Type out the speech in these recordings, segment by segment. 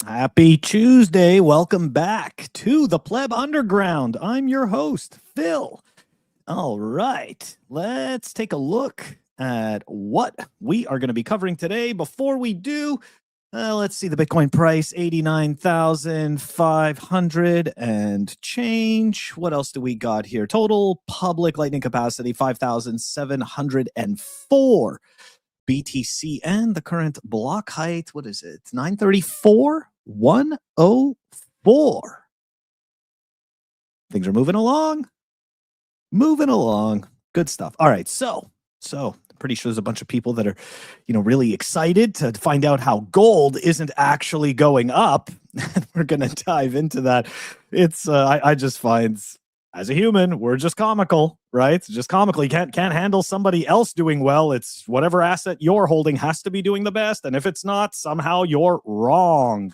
Happy Tuesday. Welcome back to the Pleb Underground. I'm your host, Phil. All right, let's take a look at what we are going to be covering today. Before we do, let's see the Bitcoin price, 89,500 and change. What else do we got here? Total public lightning capacity, 5,704. BTC and the current block height, what is it? 934, 104. Things are moving along. Good stuff. All right, so pretty sure there's a bunch of people that are, really excited to find out how gold isn't actually going up. We're going to dive into that. It's I just find, as a human, we're just comical, right? It's just comical. You can't handle somebody else doing well. It's whatever asset you're holding has to be doing the best. And if it's not, somehow you're wrong.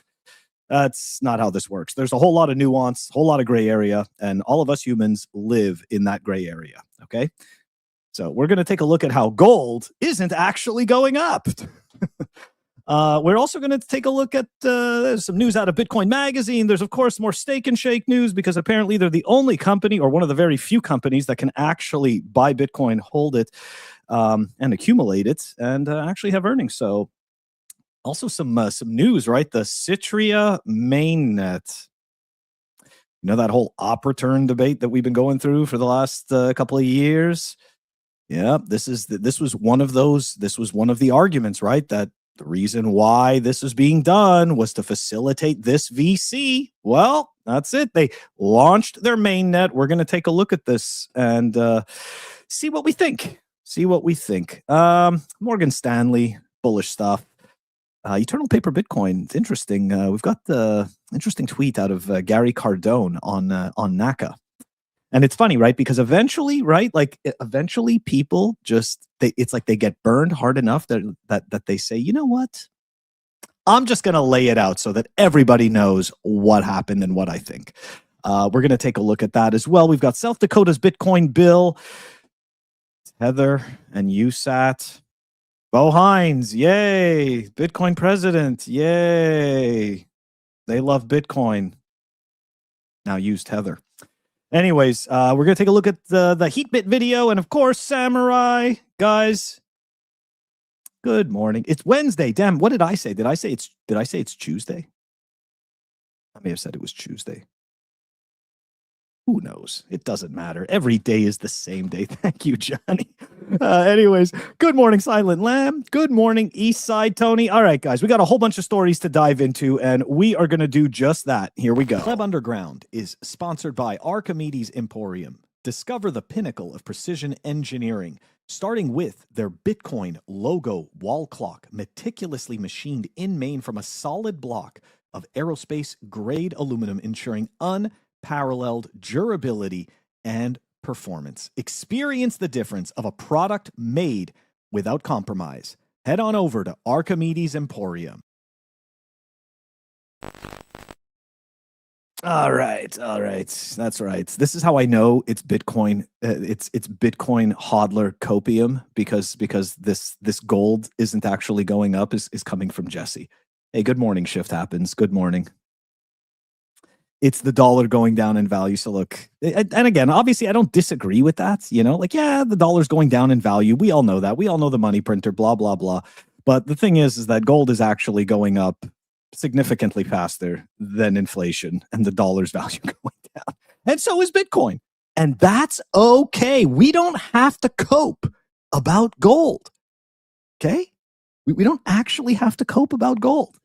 That's not how this works. There's a whole lot of nuance, whole lot of gray area, and all of us humans live in that gray area, okay? So we're going to take a look at how gold isn't actually going up. We're also going to take a look at some news out of Bitcoin Magazine. There's, of course, more Steak and Shake news because apparently they're the only company or one of the very few companies that can actually buy Bitcoin, hold it, and accumulate it, and actually have earnings. So also some news, right? The Citrea Mainnet. That whole op return debate that we've been going through for the last couple of years. Yeah, this was one of the arguments, right? That the reason why this is being done was to facilitate this VC. Well, that's it. They launched their mainnet. We're going to take a look at this and see what we think. Morgan Stanley, bullish stuff. Eternal Paper Bitcoin. It's interesting. We've got the interesting tweet out of Gary Cardone on NAKA. And it's funny, right? Because eventually, right? Eventually people it's like they get burned hard enough that they say, you know what? I'm just going to lay it out so that everybody knows what happened and what I think. We're going to take a look at that as well. We've got South Dakota's Bitcoin bill, Tether and USAT. Bo Hines, yay. Bitcoin president, yay. They love Bitcoin. Now use Tether. Anyways, we're going to take a look at the Heatbit video and, of course, Samourai. Guys, good morning. It's Wednesday. Damn, what did I say? Did I say it's Tuesday? I may have said it was Tuesday. Who knows? It doesn't matter. Every day is the same day. Thank you, Johnny. Anyways, good morning, Silent Lamb. Good morning, East Side Tony. All right, guys, we got a whole bunch of stories to dive into, and we are going to do just that. Here we go. Pleb Underground is sponsored by Archimedes Emporium. Discover the pinnacle of precision engineering, starting with their Bitcoin logo wall clock, meticulously machined in Maine from a solid block of aerospace-grade aluminum, ensuring unparalleled durability and performance. Experience the difference of a product made without compromise. Head on over to Archimedes Emporium. All right. That's right. This is how I know it's Bitcoin. It's Bitcoin hodler copium because this gold isn't actually going up is coming from Jesse. Hey, good morning. Shift happens. Good morning. It's the dollar going down in value. So look, and again, obviously I don't disagree with that, the dollar's going down in value. We all know that. We all know the money printer, blah, blah, blah. But the thing is that gold is actually going up significantly faster than inflation and the dollar's value going down. And so is Bitcoin. And that's okay. We don't have to cope about gold. Okay? We don't actually have to cope about gold.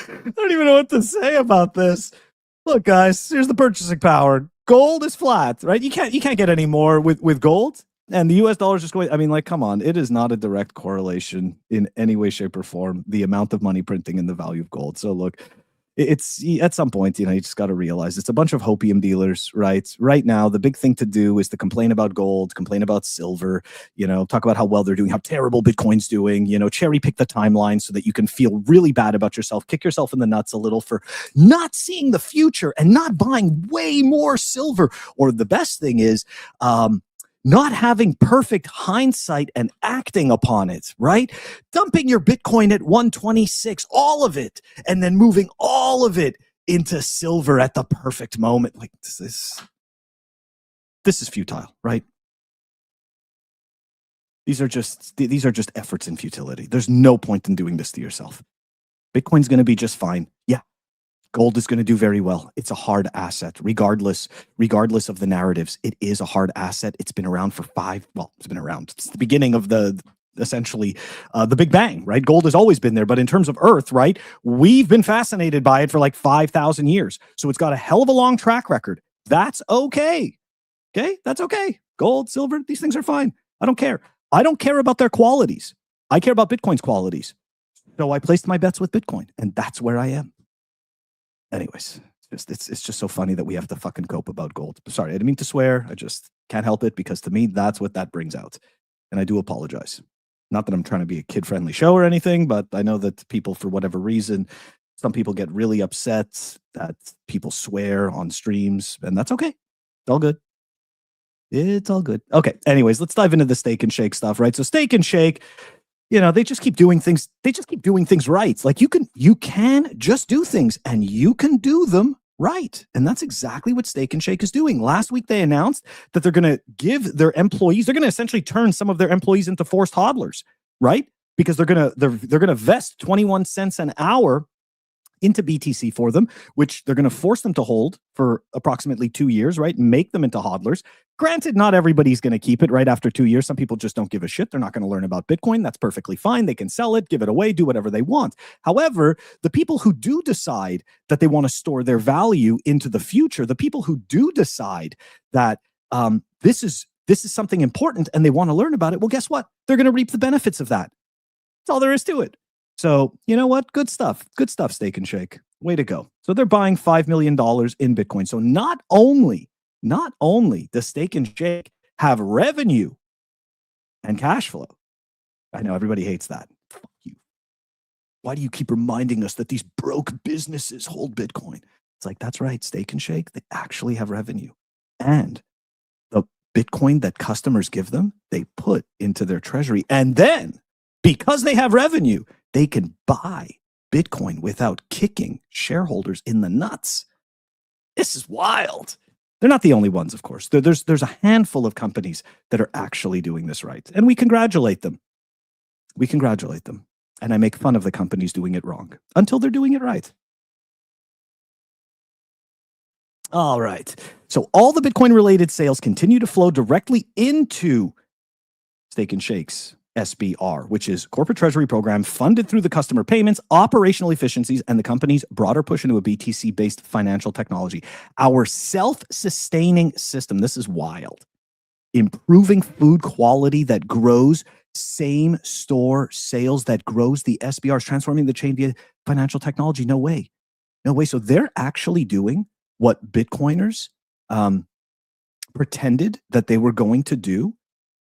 I don't even know what to say about this. Look, guys, here's the purchasing power. Gold is flat, right? You can't get any more with gold. And the US dollar is just going, come on. It is not a direct correlation in any way, shape, or form, the amount of money printing and the value of gold. So look, it's at some point, you just got to realize it's a bunch of hopium dealers, right? Right now, the big thing to do is to complain about gold, complain about silver, talk about how well they're doing, how terrible Bitcoin's doing, cherry pick the timeline so that you can feel really bad about yourself, kick yourself in the nuts a little for not seeing the future and not buying way more silver. Or the best thing is, not having perfect hindsight and acting upon it, right? Dumping your Bitcoin at 126, all of it, and then moving all of it into silver at the perfect moment. Like this is futile, right? These are just efforts in futility. There's no point in doing this to yourself. Bitcoin's going to be just fine. Yeah. Gold is going to do very well. It's a hard asset, regardless of the narratives. It is a hard asset. It's been around for it's been around. It's the beginning of essentially the Big Bang, right? Gold has always been there, but in terms of Earth, right, we've been fascinated by it for like 5,000 years. So it's got a hell of a long track record. That's okay. Okay, that's okay. Gold, silver, these things are fine. I don't care. I don't care about their qualities. I care about Bitcoin's qualities. So I placed my bets with Bitcoin, and that's where I am. Anyways, it's just so funny that we have to fucking cope about gold. Sorry, I didn't mean to swear. I just can't help it, because to me, that's what that brings out. And I do apologize. Not that I'm trying to be a kid-friendly show or anything, but I know that people, for whatever reason, some people get really upset that people swear on streams, and that's okay. It's all good. It's all good. Okay, anyways, let's dive into the Steak and Shake stuff, right? So Steak and Shake, they just keep doing things. They just keep doing things right. Like you can just do things, and you can do them right. And that's exactly what Steak and Shake is doing. Last week, they announced that they're going to give their employees, they're going to essentially turn some of their employees into forced hodlers, right? Because they're going to vest 21 cents an hour into BTC for them, which they're going to force them to hold for approximately 2 years, right? Make them into hodlers. Granted, not everybody's going to keep it right after 2 years. Some people just don't give a shit. They're not going to learn about Bitcoin. That's perfectly fine. They can sell it, give it away, do whatever they want. However, the people who do decide that they want to store their value into the future, the people who do decide that this is something important and they want to learn about it, well, guess what? They're going to reap the benefits of that. That's all there is to it. So, you know what? Good stuff. Good stuff, Steak and Shake. Way to go. So they're buying $5 million in Bitcoin. So not only does Steak and Shake have revenue and cash flow. I know everybody hates that. Fuck you. Why do you keep reminding us that these broke businesses hold Bitcoin? It's like, that's right. Steak and Shake, they actually have revenue. And the Bitcoin that customers give them, they put into their treasury. And then, because they have revenue, they can buy Bitcoin without kicking shareholders in the nuts. This is wild. They're not the only ones, of course. There's a handful of companies that are actually doing this right. And we congratulate them. We congratulate them. And I make fun of the companies doing it wrong until they're doing it right. All right. So all the Bitcoin-related sales continue to flow directly into Steak and Shake's SBR, which is corporate treasury program funded through the customer payments, operational efficiencies, and the company's broader push into a BTC-based financial technology. Our self-sustaining system, this is wild, improving food quality that grows same store sales, that grows the SBRs, transforming the chain via financial technology. No way. No way. So they're actually doing what Bitcoiners pretended that they were going to do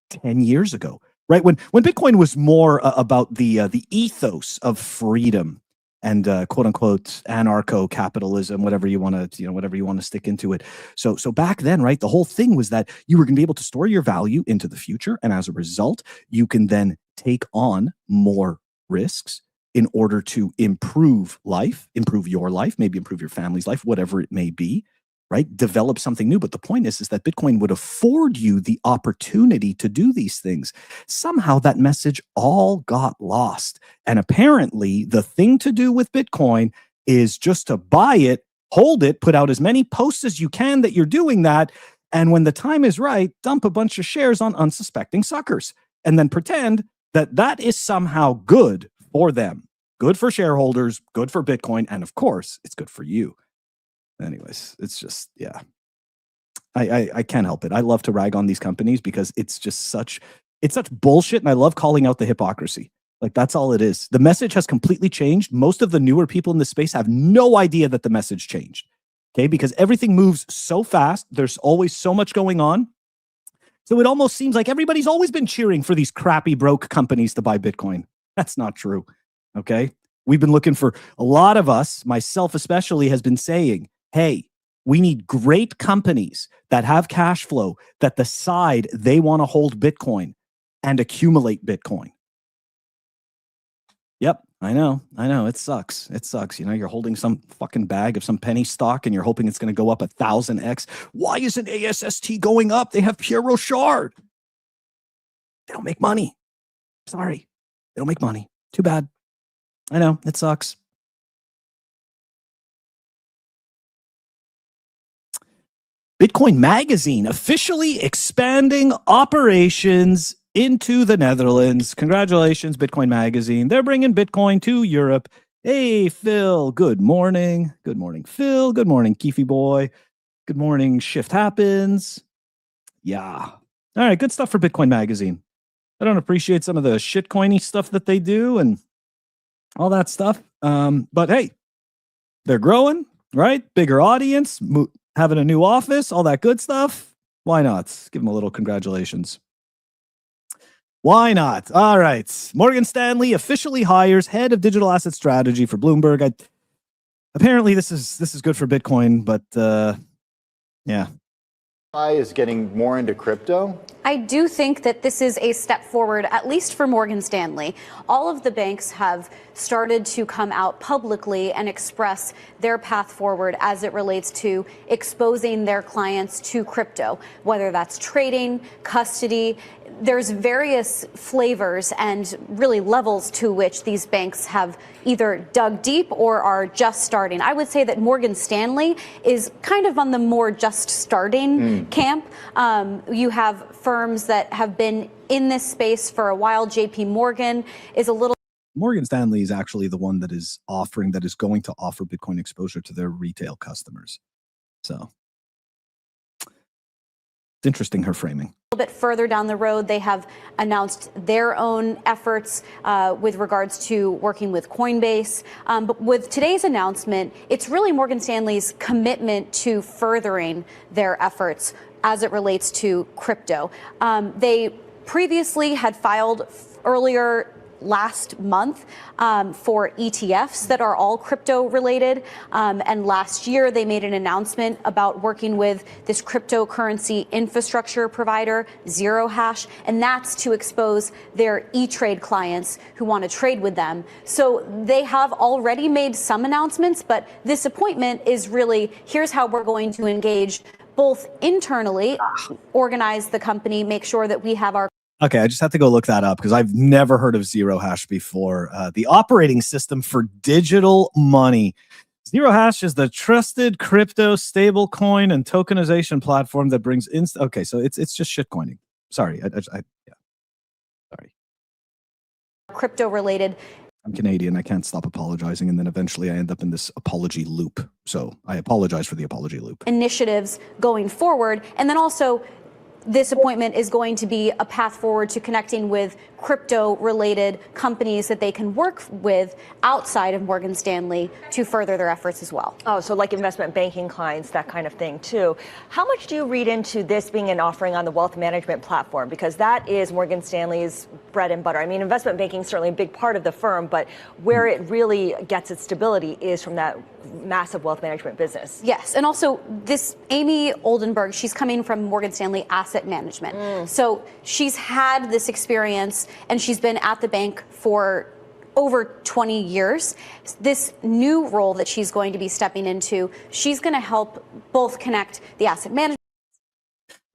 10 years ago. Right, when Bitcoin was more about the ethos of freedom and quote unquote anarcho-capitalism, whatever you want to stick into it. So back then, right, the whole thing was that you were going to be able to store your value into the future, and as a result, you can then take on more risks in order to improve your life, maybe improve your family's life, whatever it may be. Right? Develop something new. But the point is that Bitcoin would afford you the opportunity to do these things. Somehow that message all got lost. And apparently the thing to do with Bitcoin is just to buy it, hold it, put out as many posts as you can that you're doing that. And when the time is right, dump a bunch of shares on unsuspecting suckers and then pretend that that is somehow good for them. Good for shareholders, good for Bitcoin. And of course, it's good for you. Anyways, it's just, yeah, I can't help it. I love to rag on these companies because it's such bullshit. And I love calling out the hypocrisy. Like, that's all it is. The message has completely changed. Most of the newer people in this space have no idea that the message changed. Okay. Because everything moves so fast. There's always so much going on. So it almost seems like everybody's always been cheering for these crappy broke companies to buy Bitcoin. That's not true. Okay. We've been looking for, a lot of us, myself especially, has been saying, hey, We need great companies that have cash flow that decide they want to hold Bitcoin and accumulate Bitcoin. Yep, I know. It sucks. You know, you're holding some fucking bag of some penny stock and you're hoping it's going to go up 1,000x. Why isn't ASST going up? They have Pierre Rochard. They don't make money. Sorry. They don't make money. Too bad. I know. It sucks. Bitcoin Magazine officially expanding operations into the Netherlands. Congratulations, Bitcoin Magazine. They're bringing Bitcoin to Europe. Hey, Phil. Good morning. Good morning, Phil. Good morning, Keefy Boy. Good morning, Shift Happens. Yeah. All right, good stuff for Bitcoin Magazine. I don't appreciate some of the shitcoiny stuff that they do and all that stuff. But hey, they're growing, right? Bigger audience, having a new office, all that good stuff. Why not? Give them a little congratulations. Why not? All right. Morgan Stanley officially hires head of digital asset strategy for Bloomberg. Apparently this is good for Bitcoin, but yeah. Is getting more into crypto? I do think that this is a step forward, at least for Morgan Stanley. All of the banks have started to come out publicly and express their path forward as it relates to exposing their clients to crypto, whether that's trading, custody. There's various flavors and really levels to which these banks have either dug deep or are just starting. I would say that Morgan Stanley is kind of on the more just starting camp. You have firms that have been in this space for a while. JP Morgan is a little. Morgan Stanley is actually the one that is going to offer Bitcoin exposure to their retail customers. So it's interesting, her framing. A little bit further down the road, they have announced their own efforts with regards to working with Coinbase. But with today's announcement, it's really Morgan Stanley's commitment to furthering their efforts as it relates to crypto. They previously had filed earlier last month for ETFs that are all crypto related. And last year they made an announcement about working with this cryptocurrency infrastructure provider, Zero Hash, and that's to expose their E-Trade clients who want to trade with them. So they have already made some announcements, but this appointment is really, here's how we're going to engage both internally, organize the company, make sure that we have our. Okay, I just have to go look that up because I've never heard of Zero Hash before. The operating system for digital money. Zero Hash is the trusted crypto stablecoin and tokenization platform that brings okay, so it's just shitcoining. Sorry, yeah. Sorry. Crypto related. I'm Canadian. I can't stop apologizing, and then eventually I end up in this apology loop. So I apologize for the apology loop. Initiatives going forward, and then also this appointment is going to be a path forward to connecting with crypto-related companies that they can work with outside of Morgan Stanley to further their efforts as well. Oh, so like investment banking clients, that kind of thing too. How much do you read into this being an offering on the wealth management platform? Because that is Morgan Stanley's bread and butter. I mean, investment banking is certainly a big part of the firm, but where it really gets its stability is from that massive wealth management business. Yes, and also this Amy Oldenburg, she's coming from Morgan Stanley Asset Management. So she's had this experience and she's been at the bank for over 20 years. This new role that she's going to be stepping into, she's going to help both connect the asset management.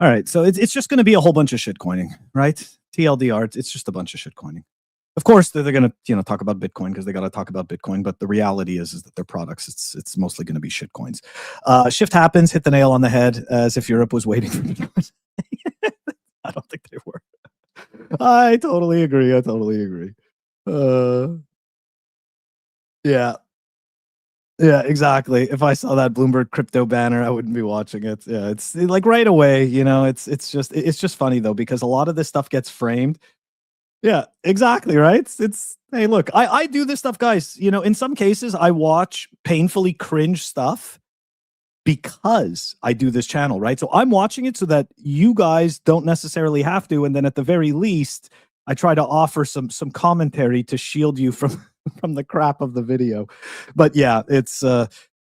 All right, so it's just going to be a whole bunch of shitcoining, right? TLDR, it's just a bunch of shitcoining. Of course, they're going to talk about Bitcoin because they got to talk about Bitcoin. But the reality is that their products, it's mostly going to be shitcoins. Shift Happens, hit the nail on the head, as if Europe was waiting for Bitcoin. I don't think they were. I totally agree. Yeah, exactly. If I saw that Bloomberg crypto banner, I wouldn't be watching it. Yeah, it's like right away. It's just funny though because a lot of this stuff gets framed. Yeah, exactly, right? Hey, look, I do this stuff, guys. In some cases, I watch painfully cringe stuff because I do this channel, right? So I'm watching it so that you guys don't necessarily have to, and then at the very least, I try to offer some commentary to shield you from the crap of the video. But yeah, it's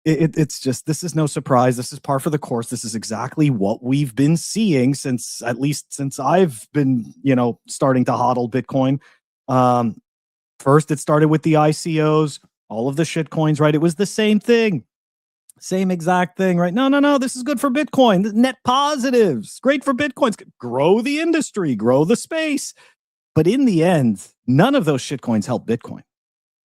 It's just, this is no surprise. This is par for the course. This is exactly what we've been seeing since, at least since I've been, starting to hodl Bitcoin. First, it started with the ICOs, all of the shit coins, right? It was the same thing. Same exact thing, right? No. This is good for Bitcoin. Net positives. Great for Bitcoins. Grow the industry, grow the space. But in the end, none of those shit coins help Bitcoin.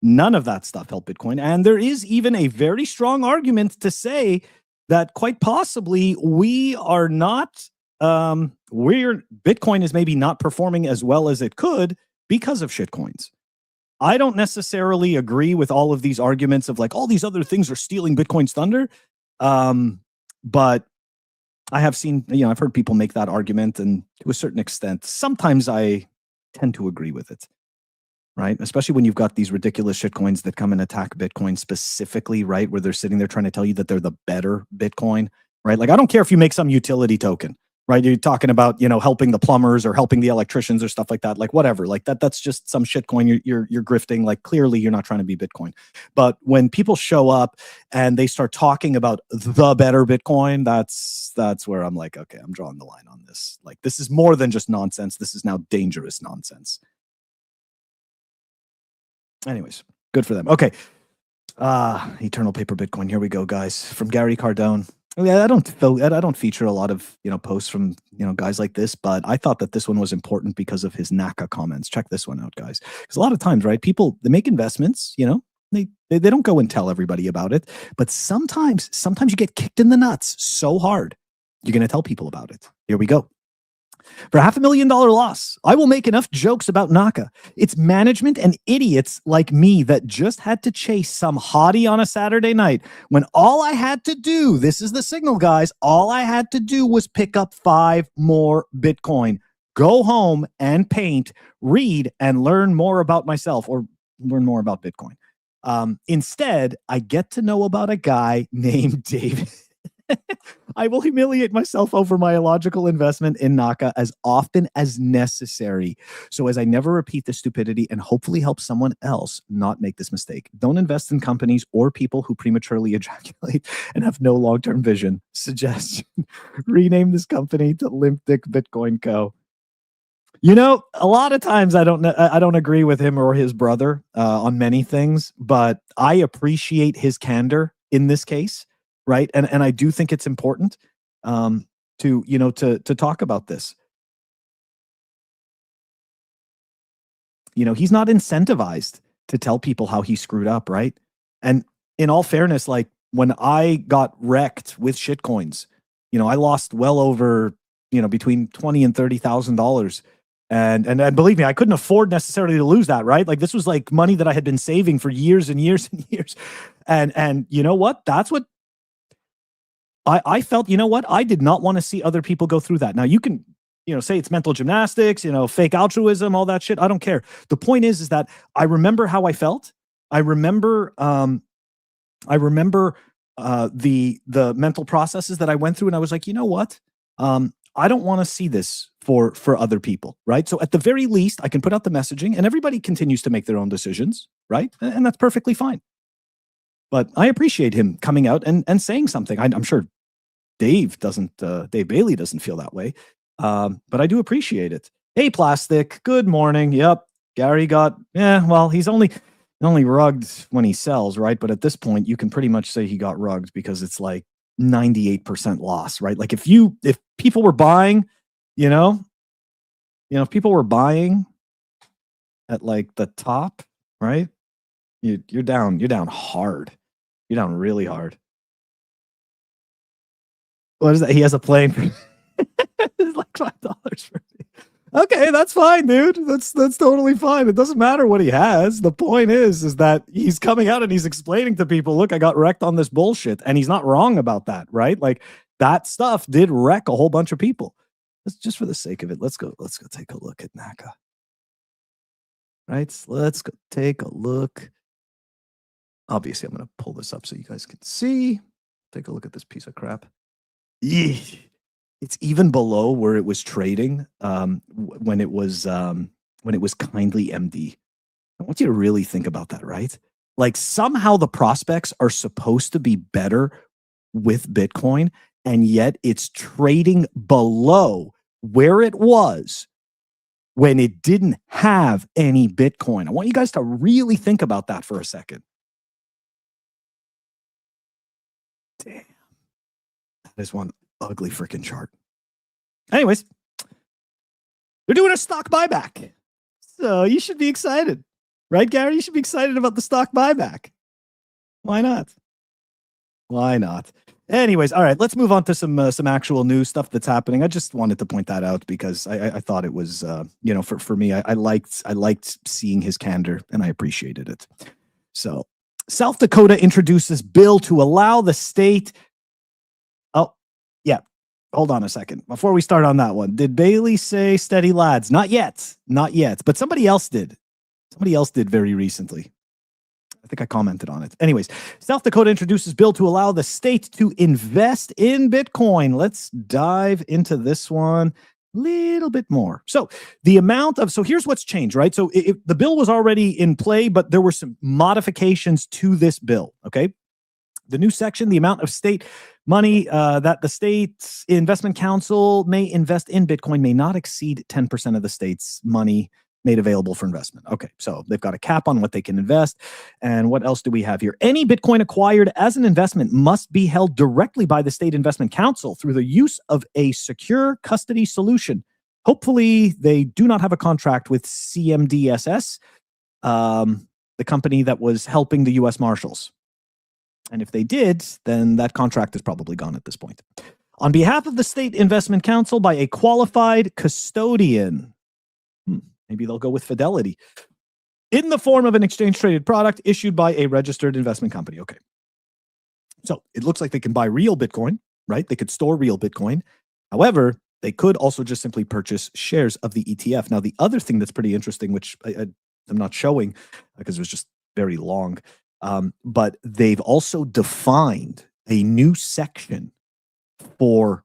None of that stuff helped Bitcoin. And there is even a very strong argument to say that quite possibly we are not, Bitcoin is maybe not performing as well as it could because of shitcoins. I don't necessarily agree with all of these arguments of like all these other things are stealing Bitcoin's thunder. But I have seen, I've heard people make that argument, and to a certain extent, sometimes I tend to agree with it. Right? Especially when you've got these ridiculous shitcoins that come and attack Bitcoin specifically, right? Where they're sitting there trying to tell you that they're the better Bitcoin, right? Like, I don't care if you make some utility token, right? You're talking about, helping the plumbers or helping the electricians or stuff like that, like whatever, like that's just some shitcoin. You're grifting. Like, clearly you're not trying to be Bitcoin. But when people show up and they start talking about the better Bitcoin, that's where I'm like, okay, I'm drawing the line on this. Like, this is more than just nonsense. This is now dangerous nonsense. Anyways, good for them. Okay. Eternal paper Bitcoin. Here we go, guys. From Gary Cardone. Yeah, I don't feature a lot of, posts from, guys like this, but I thought that this one was important because of his NAKA comments. Check this one out, guys. Because a lot of times, right, people, they make investments, they don't go and tell everybody about it, but sometimes you get kicked in the nuts so hard, you're going to tell people about it. Here we go. For $500,000 loss, I will make enough jokes about NAKA. It's management and idiots like me that just had to chase some hottie on a Saturday night when all I had to do, this is the signal, guys, all I had to do was pick up 5 more Bitcoin, go home and paint, read, and learn more about myself, or learn more about Bitcoin. Instead, I get to know about a guy named David. I will humiliate myself over my illogical investment in NAKA as often as necessary, so as I never repeat this stupidity and hopefully help someone else not make this mistake. Don't invest in companies or people who prematurely ejaculate and have no long-term vision. Suggestion: rename this company to Limp Dick Bitcoin Co. A lot of times I don't agree with him or his brother on many things, but I appreciate his candor in this case. Right. And I do think it's important to talk about this. He's not incentivized to tell people how he screwed up. Right. And in all fairness, like when I got wrecked with shitcoins, I lost well over, between $20,000 and $30,000. And believe me, I couldn't afford necessarily to lose that, right? Like, this was like money that I had been saving for years and years and years. And you know what? That's what I felt. I did not want to see other people go through that. Now, you can, say it's mental gymnastics, fake altruism, all that shit. I don't care. The point is that I remember how I felt. I remember the mental processes that I went through, and I was like, you know what? I don't want to see this for other people, right? So at the very least, I can put out the messaging, and everybody continues to make their own decisions, right? And that's perfectly fine. But I appreciate him coming out and saying something. I'm sure Dave Bailey doesn't feel that way, but I do appreciate it. Hey, Plastic, good morning. Yep, Gary got, well, he's only rugged when he sells, right? But at this point, you can pretty much say he got rugged because it's like 98% loss, right? Like if people were buying, if people were buying at like the top, right? You're down hard. You're down really hard. What is that? He has a plane for it's like $5 for me. Okay, that's fine, dude. That's totally fine. It doesn't matter what he has. The point is that he's coming out and he's explaining to people, look, I got wrecked on this bullshit. And he's not wrong about that, right? Like, that stuff did wreck a whole bunch of people. Just for the sake of it, let's go take a look at NAKA. Right? Let's go take a look. Obviously, I'm going to pull this up so you guys can see. Take a look at this piece of crap. Eesh. It's even below where it was trading when it was kindly MD. I want you to really think about that, right? Like somehow the prospects are supposed to be better with Bitcoin, and yet it's trading below where it was when it didn't have any Bitcoin. I want you guys to really think about that for a second. Damn. That is one ugly freaking chart. Anyways, they're doing a stock buyback. So you should be excited. Right, Gary? You should be excited about the stock buyback. Why not? Why not? Anyways, all right, let's move on to some actual news stuff that's happening. I just wanted to point that out because I thought it was, for me, I liked seeing his candor and I appreciated it. So South Dakota introduces bill to allow the state. Oh, yeah. Hold on a second. Before we start on that one, did Bailey say steady lads? Not yet. Not yet. But somebody else did. Somebody else did very recently. I think I commented on it. Anyways, South Dakota introduces bill to allow the state to invest in Bitcoin. Let's dive into this one a little bit more. So here's what's changed, right? So the bill was already in play, but there were some modifications to this bill, okay? The new section, the amount of state money that the state's investment council may invest in Bitcoin may not exceed 10% of the state's money made available for investment. Okay, so they've got a cap on what they can invest. And what else do we have here? Any Bitcoin acquired as an investment must be held directly by the state investment council through the use of a secure custody solution. Hopefully, they do not have a contract with CMDSS, the company that was helping the U.S. Marshals. And if they did, then that contract is probably gone at this point. On behalf of the State Investment Council by a qualified custodian. Maybe they'll go with Fidelity. In the form of an exchange-traded product issued by a registered investment company. Okay. So it looks like they can buy real Bitcoin, right? They could store real Bitcoin. However, they could also just simply purchase shares of the ETF. Now, the other thing that's pretty interesting, which I'm not showing because it was just very long, but they've also defined a new section for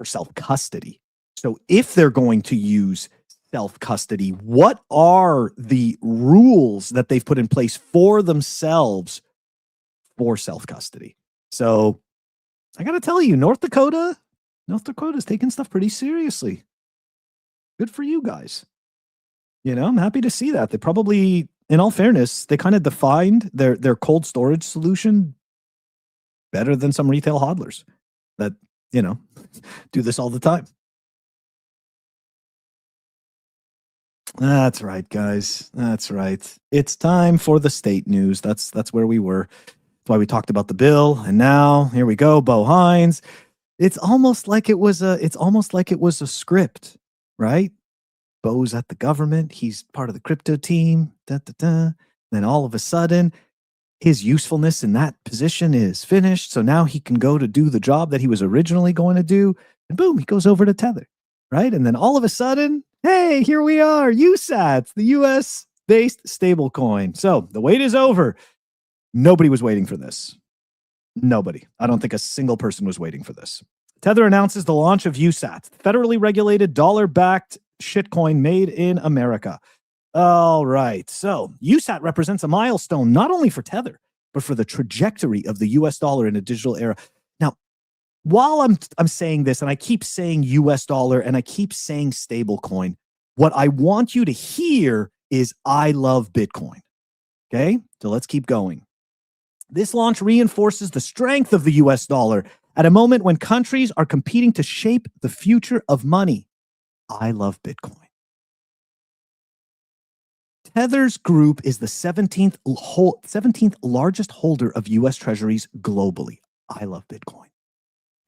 self-custody. So if they're going to use self-custody, what are the rules that they've put in place for themselves for self-custody? So I got to tell you, North Dakota's taking stuff pretty seriously. Good for you guys. I'm happy to see that. They probably, in all fairness, they kind of defined their cold storage solution better than some retail hodlers that, do this all the time. That's right, guys. That's right. It's time for the state news. That's where we were. That's why we talked about the bill. And now here we go. Bo Hines. It's almost like it was a script, right? Bo's at the government. He's part of the crypto team. Then all of a sudden, his usefulness in that position is finished. So now he can go to do the job that he was originally going to do. And boom, he goes over to Tether, right? And then all of a sudden, hey, here we are, USAT, the US-based stablecoin. So the wait is over. Nobody was waiting for this. Nobody. I don't think a single person was waiting for this. Tether announces the launch of USAT, federally regulated dollar-backed shitcoin made in America. All right. So USAT represents a milestone not only for Tether, but for the trajectory of the US dollar in a digital era. Now, while I'm saying this, and I keep saying US dollar and I keep saying stablecoin, what I want you to hear is I love Bitcoin. Okay? So let's keep going. This launch reinforces the strength of the US dollar at a moment when countries are competing to shape the future of money. I love Bitcoin. Tether's group is the 17th largest holder of US treasuries globally. I love Bitcoin.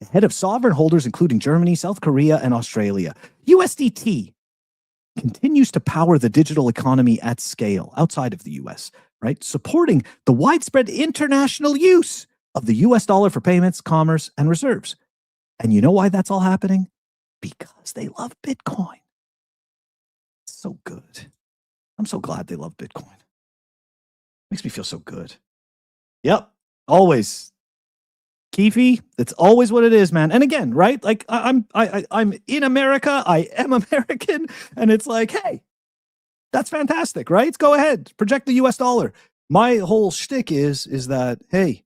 Ahead of sovereign holders including Germany, South Korea, and Australia. USDT continues to power the digital economy at scale outside of the US, right? Supporting the widespread international use of the US dollar for payments, commerce, and reserves. And you know why that's all happening? Because they love Bitcoin. It's so good. I'm so glad they love Bitcoin. Makes me feel so good. Yep, always. Keefe, it's always what it is, man. And again, right? Like I'm in America. I am American, and it's like, hey, That's fantastic, right? Go ahead, project the US dollar. My whole shtick is that, hey,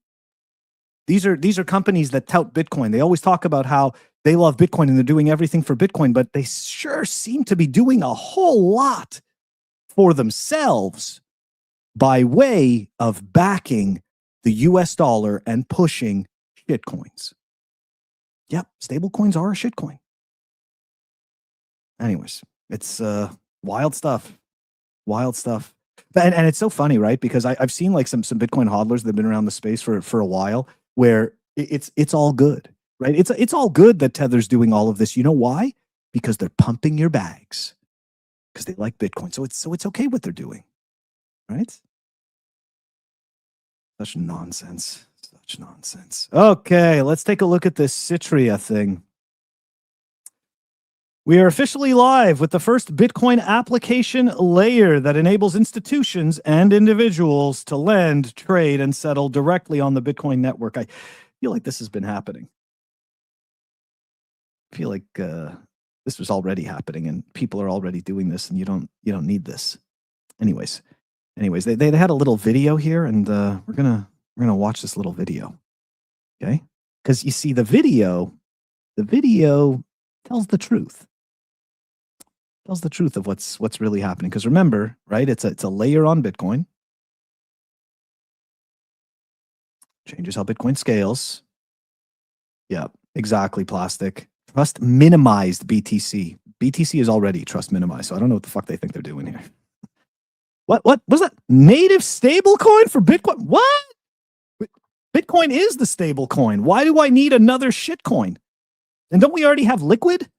these are companies that tout Bitcoin. They always talk about how they love Bitcoin and they're doing everything for Bitcoin, but they sure seem to be doing a whole lot for themselves by way of backing the US dollar and pushing shitcoins. Yep, stable coins are a shitcoin. Anyways, it's wild stuff. Wild stuff. And it's so funny, right? Because I've seen like some Bitcoin hodlers that have been around the space for a while where it's all good, right? It's all good that Tether's doing all of this. You know why? Because they're pumping your bags because they like Bitcoin. So it's okay what they're doing, right? Such nonsense. Such nonsense. Okay, let's take a look at this Citrea thing. We are officially live with the first Bitcoin application layer that enables institutions and individuals to lend, trade, and settle directly on the Bitcoin network. I feel like this has been happening. I feel like this was already happening, and people are already doing this, and you don't need this. Anyways, they had a little video here, and we're gonna watch this little video, okay? Because you see, the video tells the truth. Tells the truth of what's really happening. Because remember, right? It's a layer on Bitcoin. Changes how Bitcoin scales. Yeah, exactly. Plastic. Trust minimized BTC. BTC is already trust minimized. So I don't know what the fuck they think they're doing here. What was that? Native stable coin for Bitcoin? What? Bitcoin is the stable coin. Why do I need another shit coin? And don't we already have Liquid?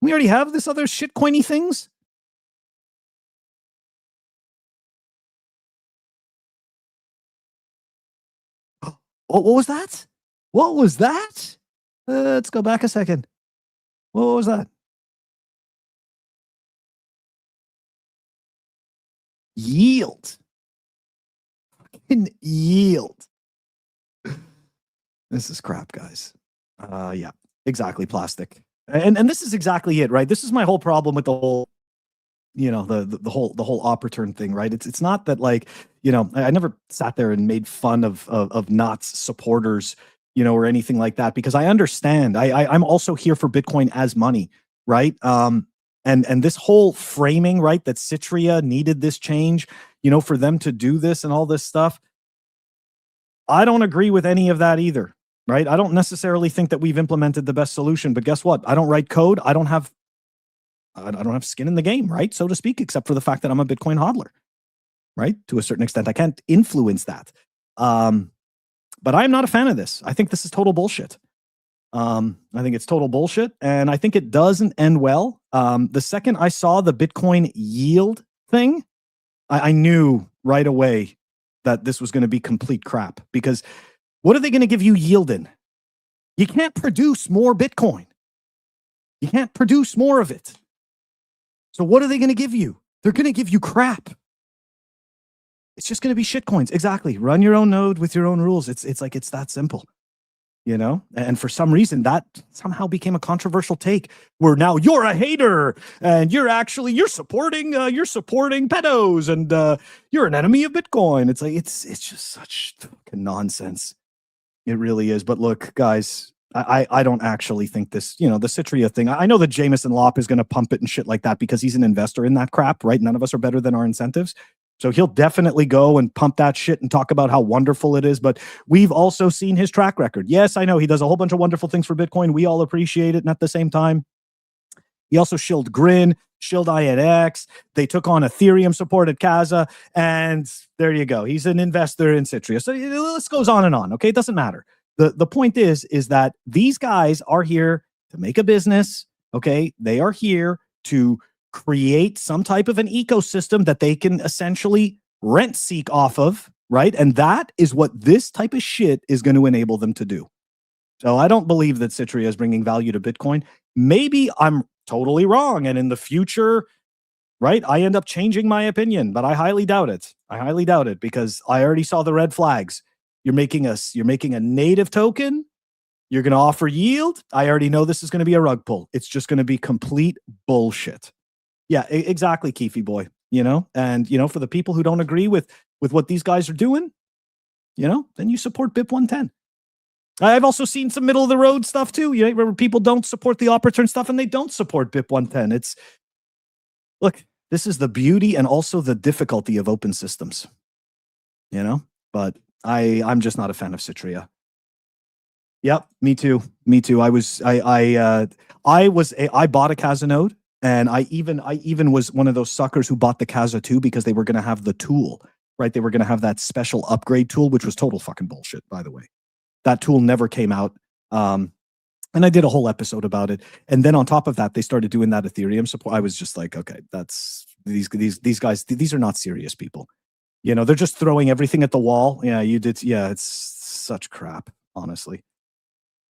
We already have this other shitcoiny things. What was that? What was that? Let's go back a second. What was that? Yield. Fucking yield. This is crap, guys. Yeah, exactly. Plastic. And this is exactly it, right? This is my whole problem with the whole, the whole op-return thing, right? It's not that, like, I never sat there and made fun of Knott's supporters, or anything like that, because I understand. I'm also here for Bitcoin as money, right? And this whole framing, right, that Citrea needed this change, for them to do this and all this stuff. I don't agree with any of that either. Right? I don't necessarily think that we've implemented the best solution, but guess what? I don't write code. I don't have skin in the game, right? So to speak, except for the fact that I'm a Bitcoin hodler, right? To a certain extent, I can't influence that. But I'm not a fan of this. I think this is total bullshit. I think it's total bullshit, and I think it doesn't end well. The second I saw the Bitcoin yield thing, I knew right away that this was going to be complete crap, because what are they going to give you yield in? You can't produce more Bitcoin. You can't produce more of it. So what are they going to give you? They're going to give you crap. It's just going to be shitcoins. Exactly. Run your own node with your own rules. It's like, it's that simple, And for some reason, that somehow became a controversial take, where now you're a hater and you're supporting pedos, and you're an enemy of Bitcoin. It's like, it's just such fucking nonsense. It really is. But look, guys, I don't actually think this, the Citrea thing. I know that Jameson Lopp is going to pump it and shit like that because he's an investor in that crap, right? None of us are better than our incentives. So he'll definitely go and pump that shit and talk about how wonderful it is. But we've also seen his track record. Yes, I know he does a whole bunch of wonderful things for Bitcoin. We all appreciate it. And at the same time, he also shilled Grin, shilled INX. They took on Ethereum support at Casa. And there you go. He's an investor in Citrea. So this goes on and on. Okay, it doesn't matter. The point is that these guys are here to make a business. Okay, they are here to create some type of an ecosystem that they can essentially rent seek off of, right? And that is what this type of shit is going to enable them to do. So I don't believe that Citrea is bringing value to Bitcoin. Maybe I'm totally wrong, and in the future, right, I end up changing my opinion, but I highly doubt it. I highly doubt it, because I already saw the red flags. You're making a native token. You're going to offer yield. I already know this is going to be a rug pull. It's just going to be complete bullshit. Yeah, exactly, Keefy boy. and for the people who don't agree with what these guys are doing, then you support BIP 110. I've also seen some middle of the road stuff too. Where people don't support the op return stuff and they don't support BIP 110. Look, this is the beauty and also the difficulty of open systems, but I'm just not a fan of Citrea. Yep, me too. I bought a Casa node, and I even was one of those suckers who bought the Casa 2 because they were going to have the tool, right? They were going to have that special upgrade tool, which was total fucking bullshit, by the way. That tool never came out. And I did a whole episode about it. And then on top of that, they started doing that Ethereum support. I was just like, okay, that's these guys, these are not serious people. They're just throwing everything at the wall. Yeah, you did. Yeah, it's such crap, honestly.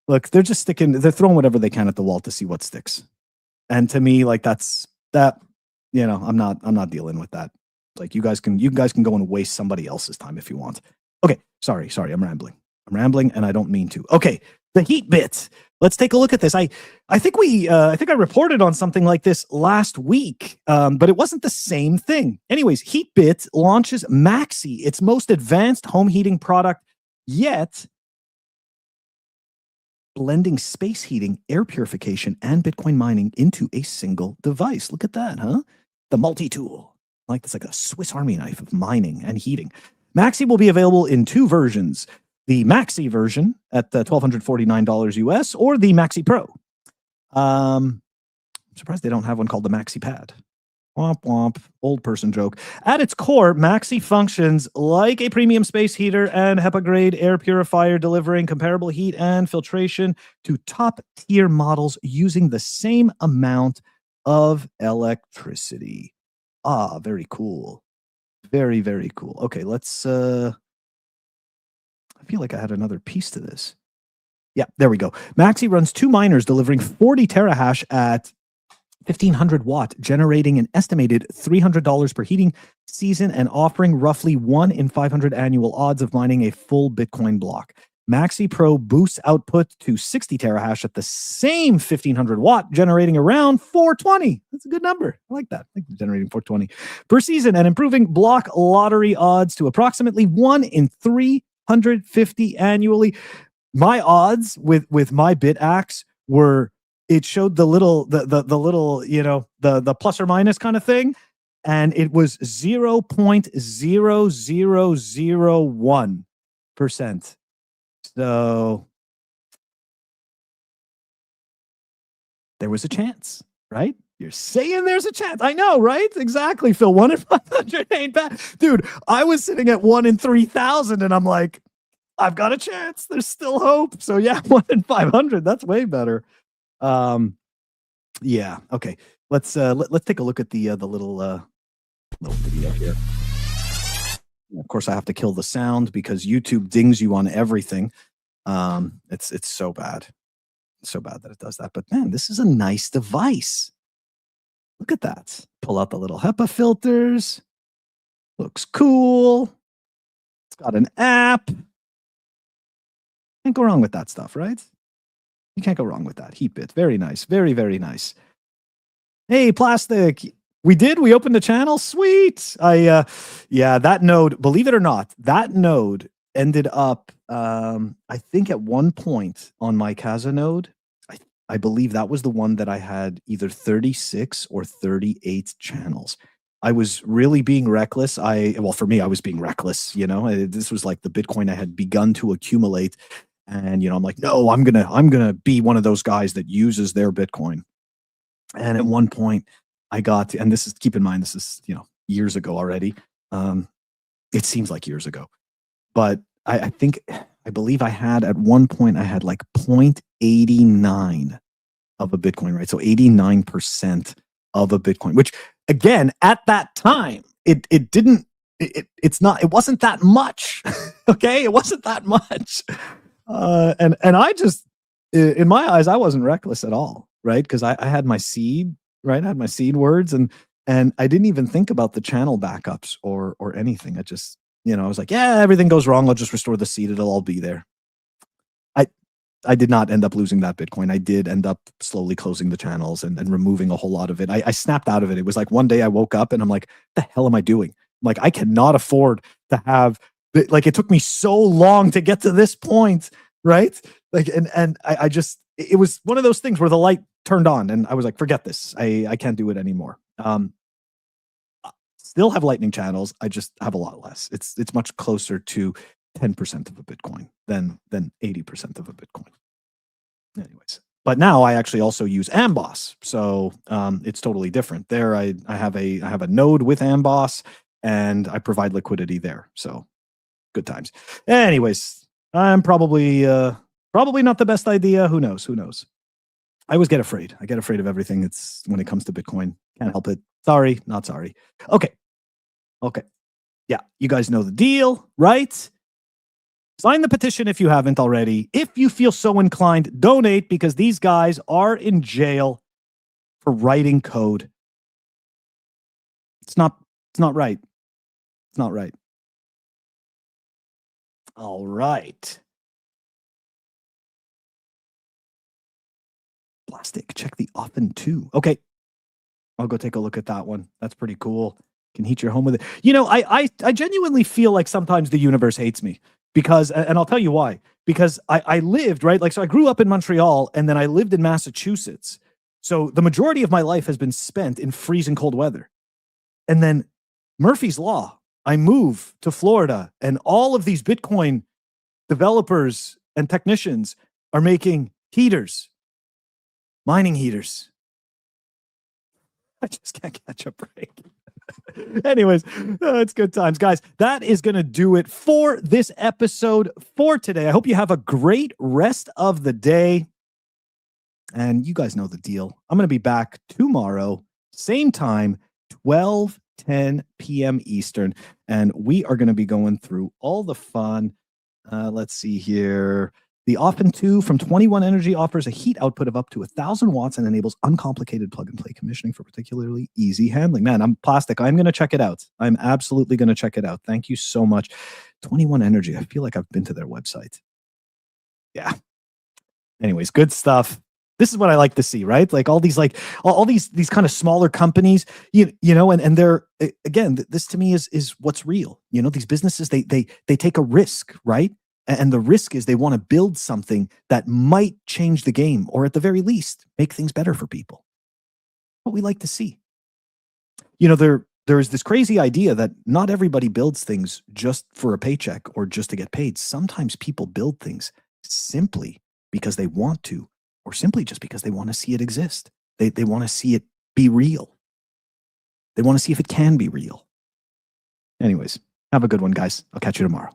Look, they're throwing whatever they can at the wall to see what sticks. And to me, like I'm not dealing with that. Like you guys can go and waste somebody else's time if you want. Okay, sorry, I'm rambling and I don't mean to. Okay, the Heatbit. Let's take a look at this. I think I reported on something like this last week, but it wasn't the same thing. Anyways, Heatbit launches Maxi, its most advanced home heating product yet, blending space heating, air purification, and Bitcoin mining into a single device. Look at that, huh? The multi-tool. Like it's like a Swiss Army knife of mining and heating. Maxi will be available in 2 versions. The Maxi version at $1,249 US, or the Maxi Pro. I'm surprised they don't have one called the Maxi Pad. Womp womp, old person joke. At its core, Maxi functions like a premium space heater and HEPA-grade air purifier, delivering comparable heat and filtration to top-tier models using the same amount of electricity. Ah, very cool. Very, very cool. Okay, let's... I feel like I had another piece to this. Yeah, there we go. Maxi runs 2 miners delivering 40 terahash at 1,500 watt, generating an estimated $300 per heating season and offering roughly 1 in 500 annual odds of mining a full Bitcoin block. Maxi Pro boosts output to 60 terahash at the same 1,500 watt, generating around 420. That's a good number. I like that. I like generating 420 per season and improving block lottery odds to approximately 1 in 350 annually. My odds with my BitAxe were, it showed the little the plus or minus kind of thing, and it was 0.0001%. So there was a chance, right? You're saying there's a chance. I know, right? Exactly, Phil. 1 in 500 ain't bad. Dude, I was sitting at 1 in 3,000 and I'm like, I've got a chance. There's still hope. So yeah, 1 in 500. That's way better. Yeah. Okay. Let's take a look at the little video here. Of course, I have to kill the sound because YouTube dings you on everything. It's so bad. It's so bad that it does that. But man, this is a nice device. Look at that. Pull out the little HEPA filters. Looks cool. It's got an app. Can't go wrong with that stuff, right? You can't go wrong with that. Heatbit. Very nice. Very, very nice. Hey, Plastic. We opened the channel. Sweet. Yeah, that node, believe it or not, that node ended up, I think at one point on my Casa node, I believe that was the one that I had either 36 or 38 channels. I was really being reckless. For me, I was being reckless. This was like the Bitcoin I had begun to accumulate. And, I'm like, no, I'm going to be one of those guys that uses their Bitcoin. And at one point I got, and this is, keep in mind, this is, years ago already. It seems like years ago, but I believe I had at one point, I had like 0.89 of a Bitcoin, right? So 89% of a Bitcoin, which again, at that time, it wasn't that much. Okay. It wasn't that much. And I just, in my eyes, I wasn't reckless at all, right? Because I had my seed, right? I had my seed words, and I didn't even think about the channel backups or anything. I just, I was like, yeah, everything goes wrong. I'll just restore the seed. It'll all be there. I did not end up losing that Bitcoin. I did end up slowly closing the channels and removing a whole lot of it. I snapped out of it. It was like one day I woke up and I'm like, what the hell am I doing? I'm like, I cannot afford to have, like, it took me so long to get to this point, right? Like, and I just, it was one of those things where the light turned on and I was like, forget this. I can't do it anymore. Still have Lightning channels. I just have a lot less. It's much closer to 10% of a Bitcoin than 80% of a Bitcoin. Anyways, but now I actually also use Amboss, so it's totally different. There, I have a node with Amboss, and I provide liquidity there. So good times. Anyways, I'm probably not the best idea. Who knows? Who knows? I always get afraid. I get afraid of everything. It's when it comes to Bitcoin. Can't help it. Sorry, not sorry. Okay. Yeah, you guys know the deal, right? Sign the petition if you haven't already. If you feel so inclined, donate, because these guys are in jail for writing code. It's not right. It's not right. All right. Plastic, check the often too. Okay. I'll go take a look at that one. That's pretty cool. Can heat your home with it. You know, I genuinely feel like sometimes the universe hates me because, and I'll tell you why, because I lived, right? Like, so I grew up in Montreal and then I lived in Massachusetts. So the majority of my life has been spent in freezing cold weather. And then Murphy's Law, I move to Florida and all of these Bitcoin developers and technicians are making heaters, mining heaters. I just can't catch a break. Anyways, it's good times, guys. That is going to do it for this episode for today. I hope you have a great rest of the day. And you guys know the deal. I'm going to be back tomorrow, same time, 12:10 p.m. Eastern. And we are going to be going through all the fun. Let's see here. The Often 2 from 21 Energy offers a heat output of up to 1,000 watts and enables uncomplicated plug-and-play commissioning for particularly easy handling. Man, I'm plastic. I'm going to check it out. I'm absolutely going to check it out. Thank you so much. 21 Energy. I feel like I've been to their website. Yeah. Anyways, good stuff. This is what I like to see, right? Like all these kind of smaller companies, you know, and they're, again, this to me is what's real. You know, these businesses, they take a risk, right? And the risk is they want to build something that might change the game, or at the very least, make things better for people. What we like to see. You know, there is this crazy idea that not everybody builds things just for a paycheck or just to get paid. Sometimes people build things simply because they want to, or simply just because they want to see it exist. They want to see it be real. They want to see if it can be real. Anyways, have a good one, guys. I'll catch you tomorrow.